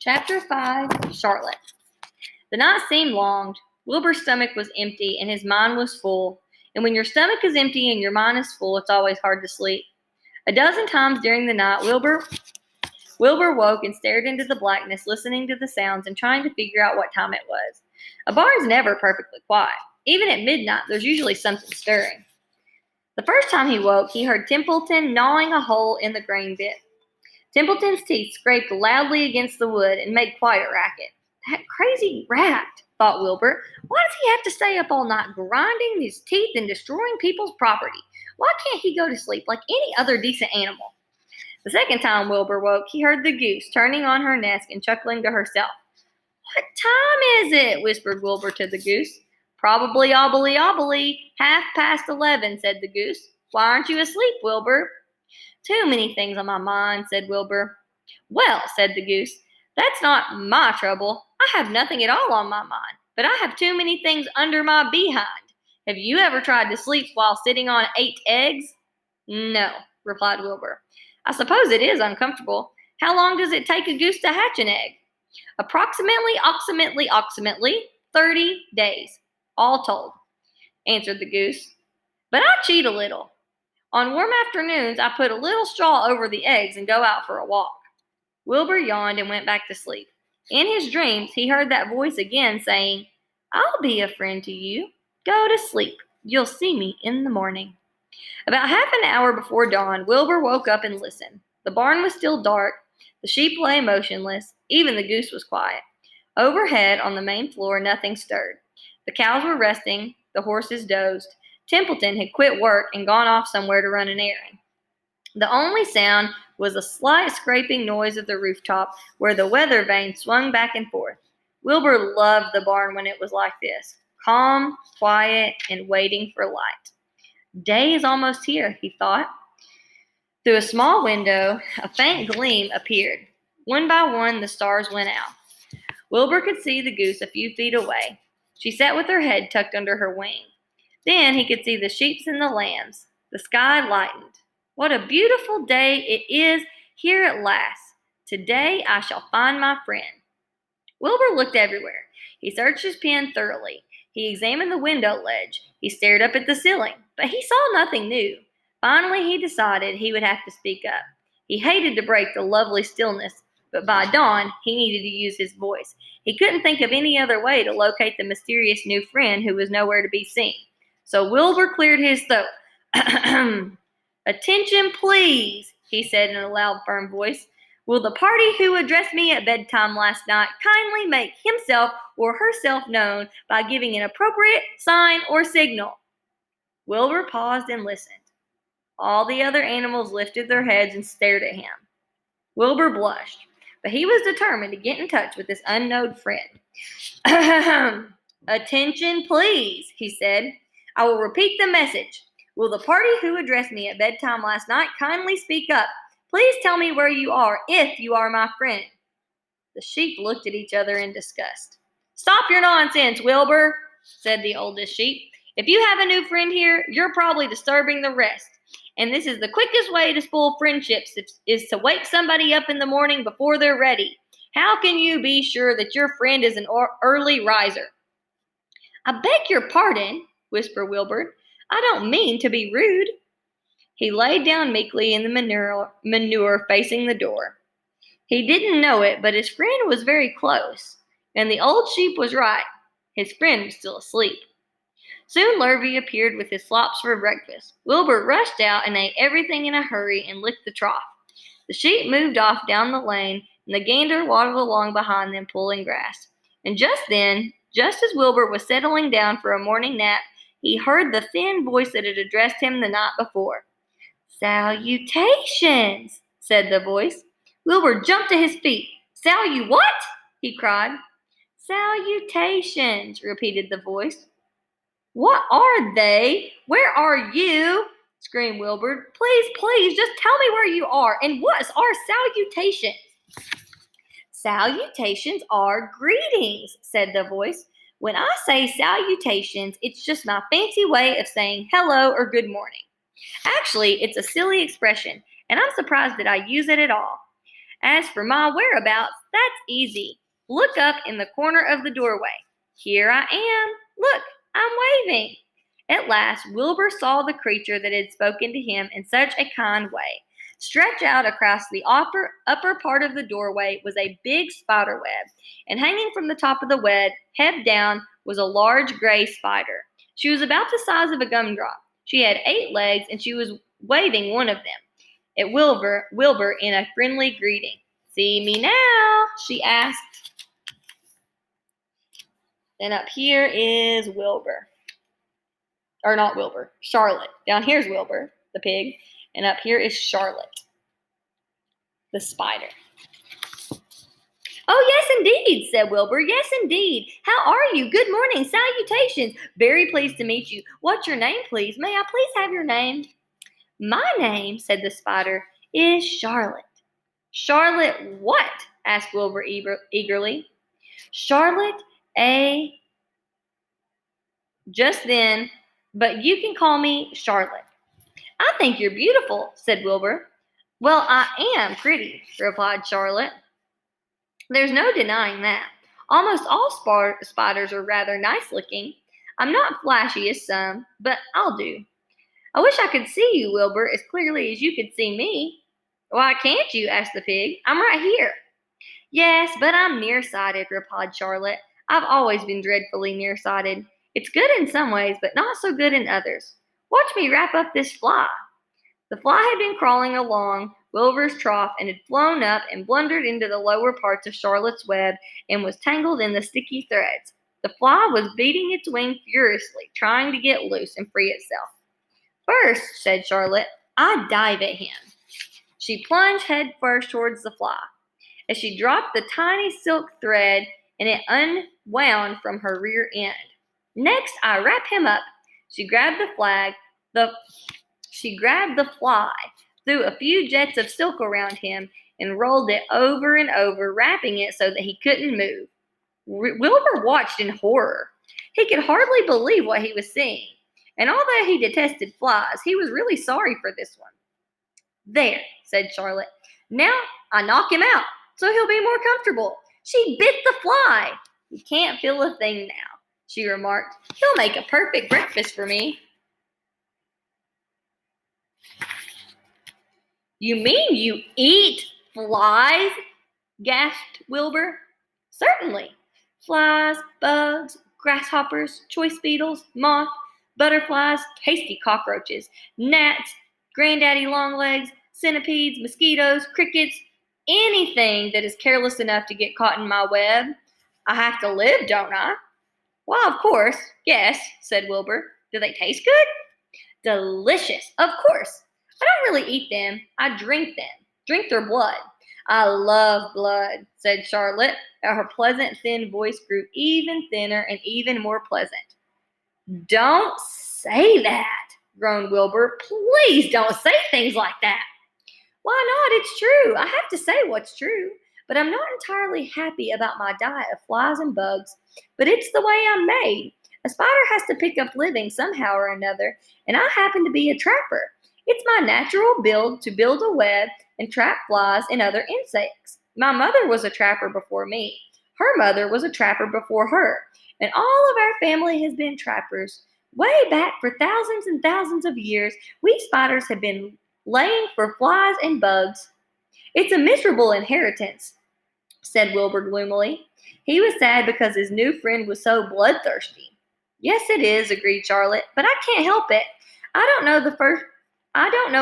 Chapter 5, Charlotte. The night seemed long. Wilbur's stomach was empty and his mind was full. And when your stomach is empty and your mind is full, it's always hard to sleep. A dozen times during the night, Wilbur woke and stared into the blackness, listening to the sounds and trying to figure out what time it was. A barn's never perfectly quiet. Even at midnight, there's usually something stirring. The first time he woke, he heard Templeton gnawing a hole in the grain bin. Templeton's teeth scraped loudly against the wood and made quite a racket. That crazy rat, thought Wilbur. Why does he have to stay up all night grinding his teeth and destroying people's property? Why can't he go to sleep like any other decent animal? The second time Wilbur woke, he heard the goose turning on her nest and chuckling to herself. What time is it? Whispered Wilbur to the goose. Probably obbly, 11:30, said the goose. Why aren't you asleep, Wilbur? Too many things on my mind, said Wilbur. Well, said the goose, that's not my trouble. I have nothing at all on my mind, but I have too many things under my behind. Have you ever tried to sleep while sitting on 8 eggs? No, replied Wilbur. I suppose it is uncomfortable. How long does it take a goose to hatch an egg? Approximately 30 days, all told, answered the goose. But I cheat a little. On warm afternoons, I put a little straw over the eggs and go out for a walk. Wilbur yawned and went back to sleep. In his dreams, he heard that voice again saying, I'll be a friend to you. Go to sleep. You'll see me in the morning. About half an hour before dawn, Wilbur woke up and listened. The barn was still dark. The sheep lay motionless. Even the goose was quiet. Overhead, on the main floor, nothing stirred. The cows were resting. The horses dozed. Templeton had quit work and gone off somewhere to run an errand. The only sound was a slight scraping noise of the rooftop where the weather vane swung back and forth. Wilbur loved the barn when it was like this, calm, quiet, and waiting for light. Day is almost here, he thought. Through a small window, a faint gleam appeared. One by one, the stars went out. Wilbur could see the goose a few feet away. She sat with her head tucked under her wing. Then he could see the sheep and the lambs. The sky lightened. What a beautiful day it is here at last. Today I shall find my friend. Wilbur looked everywhere. He searched his pen thoroughly. He examined the window ledge. He stared up at the ceiling, but he saw nothing new. Finally, he decided he would have to speak up. He hated to break the lovely stillness, but by dawn, he needed to use his voice. He couldn't think of any other way to locate the mysterious new friend who was nowhere to be seen. So Wilbur cleared his throat. Attention, please, he said in a loud, firm voice. Will the party who addressed me at bedtime last night kindly make himself or herself known by giving an appropriate sign or signal? Wilbur paused and listened. All the other animals lifted their heads and stared at him. Wilbur blushed, but he was determined to get in touch with this unknown friend. Attention, please, he said. I will repeat the message. Will the party who addressed me at bedtime last night kindly speak up? Please tell me where you are, if you are my friend. The sheep looked at each other in disgust. Stop your nonsense, Wilbur, said the oldest sheep. If you have a new friend here, you're probably disturbing the rest. And this is the quickest way to spoil friendships, is to wake somebody up in the morning before they're ready. How can you be sure that your friend is an early riser? I beg your pardon, whispered Wilbur. I don't mean to be rude. He laid down meekly in the manure facing the door. He didn't know it, but his friend was very close, and the old sheep was right. His friend was still asleep. Soon Lurvy appeared with his slops for breakfast. Wilbur rushed out and ate everything in a hurry and licked the trough. The sheep moved off down the lane, and the gander waddled along behind them pulling grass. And just then, just as Wilbur was settling down for a morning nap, he heard the thin voice that had addressed him the night before. Salutations, said the voice. Wilbur jumped to his feet. What? He cried. Salutations, repeated the voice. What are they? Where are you? Screamed Wilbur. Please, just tell me where you are, and what are salutations? Salutations are greetings, said the voice. When I say salutations, it's just my fancy way of saying hello or good morning. Actually, it's a silly expression, and I'm surprised that I use it at all. As for my whereabouts, that's easy. Look up in the corner of the doorway. Here I am. Look, I'm waving. At last, Wilbur saw the creature that had spoken to him in such a kind way. Stretched out across the upper part of the doorway was a big spider web, and hanging from the top of the web, head down, was a large gray spider. She was about the size of a gumdrop. She had 8 legs, and she was waving one of them at Wilbur in a friendly greeting. "See me now?" she asked. Then up here is Wilbur. Or not Wilbur, Charlotte. Down here's Wilbur, the pig, and up here is Charlotte, the spider. "Oh, yes, indeed," said Wilbur. "Yes, indeed. How are you? Good morning. Salutations. Very pleased to meet you. What's your name, please? May I please have your name?" "My name," said the spider, "is Charlotte." "Charlotte what?" asked Wilbur eagerly. "Charlotte A. Just then, but you can call me Charlotte." "I think you're beautiful," said Wilbur. "Well, I am pretty," replied Charlotte. "There's no denying that. Almost all spiders are rather nice looking. I'm not flashy as some, but I'll do. I wish I could see you, Wilbur, as clearly as you could see me." "Why can't you?" asked the pig. "I'm right here." "Yes, but I'm nearsighted," replied Charlotte. "I've always been dreadfully nearsighted. It's good in some ways, but not so good in others. Watch me wrap up this fly." The fly had been crawling along Wilbur's trough and had flown up and blundered into the lower parts of Charlotte's web and was tangled in the sticky threads. The fly was beating its wing furiously, trying to get loose and free itself. "First," said Charlotte, "I dive at him." She plunged head first towards the fly. As she dropped the tiny silk thread, and it unwound from her rear end. "Next, I wrap him up." She grabbed the fly, threw a few jets of silk around him, and rolled it over and over, wrapping it so that he couldn't move. Wilbur watched in horror. He could hardly believe what he was seeing. And although he detested flies, he was really sorry for this one. "There," said Charlotte. "Now I knock him out, so he'll be more comfortable." She bit the fly. "He can't feel a thing now," she remarked. "He'll make a perfect breakfast for me." "You mean you eat flies?" gasped Wilbur. "Certainly. Flies, bugs, grasshoppers, choice beetles, moths, butterflies, tasty cockroaches, gnats, granddaddy longlegs, centipedes, mosquitoes, crickets, anything that is careless enough to get caught in my web. I have to live, don't I?" "Why, of course, yes," said Wilbur. "Do they taste good?" "Delicious, of course. I don't really eat them. I drink them. Drink their blood." "I love blood," said Charlotte, and her pleasant, thin voice grew even thinner and even more pleasant. "Don't say that," groaned Wilbur. "Please don't say things like that." "Why not? It's true. I have to say what's true. But I'm not entirely happy about my diet of flies and bugs. But it's the way I'm made. A spider has to pick up living somehow or another, and I happen to be a trapper. It's my natural build to build a web and trap flies and other insects. My mother was a trapper before me. Her mother was a trapper before her. And all of our family has been trappers. Way back for thousands and thousands of years, we spiders have been laying for flies and bugs. It's a miserable inheritance," said Wilbur gloomily. He was sad because his new friend was so bloodthirsty. "Yes, it is," agreed Charlotte, "but I can't help it. I don't know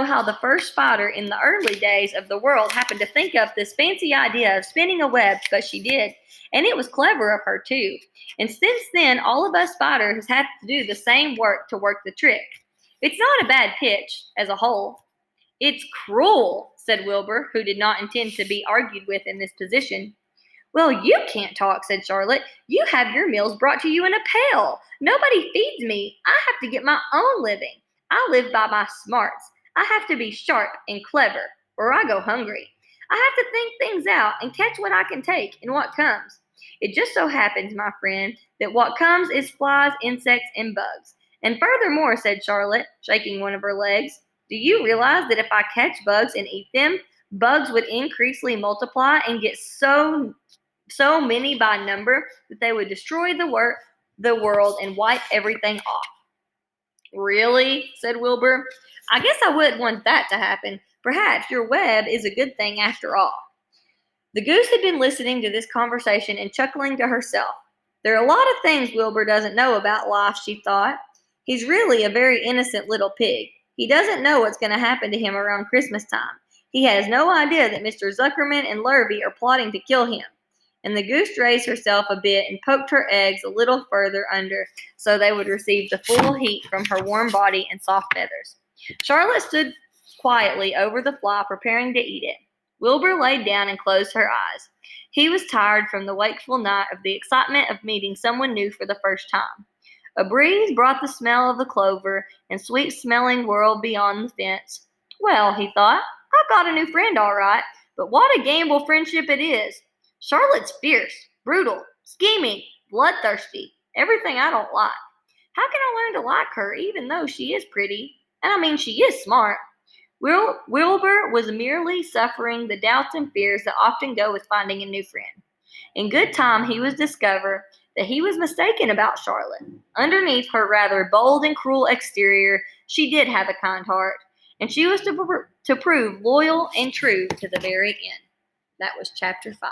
how the first spider in the early days of the world happened to think up this fancy idea of spinning a web, but she did, and it was clever of her too. And since then, all of us spiders have to do the same work to work the trick. It's not a bad pitch as a whole." "It's cruel," said Wilbur, who did not intend to be argued with in this position. "Well, you can't talk," said Charlotte. "You have your meals brought to you in a pail. Nobody feeds me. I have to get my own living. I live by my smarts. I have to be sharp and clever, or I go hungry. I have to think things out and catch what I can take and what comes. It just so happens, my friend, that what comes is flies, insects, and bugs. And furthermore," said Charlotte, shaking one of her legs, "do you realize that if I catch bugs and eat them, Bugs would increasingly multiply and get so many by number that they would destroy the world and wipe everything off. Really? Said Wilbur. I guess I wouldn't want that to happen. Perhaps your web is a good thing after all. The goose had been listening to this conversation and chuckling to herself. There are a lot of things Wilbur doesn't know about life, she thought. He's really a very innocent little pig. He doesn't know what's going to happen to him around Christmas time. He has no idea that Mr. Zuckerman and Lurvy are plotting to kill him. And the goose raised herself a bit and poked her eggs a little further under so they would receive the full heat from her warm body and soft feathers. Charlotte stood quietly over the fly, preparing to eat it. Wilbur laid down and closed her eyes. He was tired from the wakeful night of the excitement of meeting someone new for the first time. A breeze brought the smell of the clover and sweet-smelling world beyond the fence. Well, he thought, I've got a new friend, all right, but what a gamble friendship it is. Charlotte's fierce, brutal, scheming, bloodthirsty, everything I don't like. How can I learn to like her even though she is pretty? And I mean, she is smart. Wilbur was merely suffering the doubts and fears that often go with finding a new friend. In good time, he would discover that he was mistaken about Charlotte. Underneath her rather bold and cruel exterior, she did have a kind heart, and she was to prove loyal and true to the very end. That was chapter 5.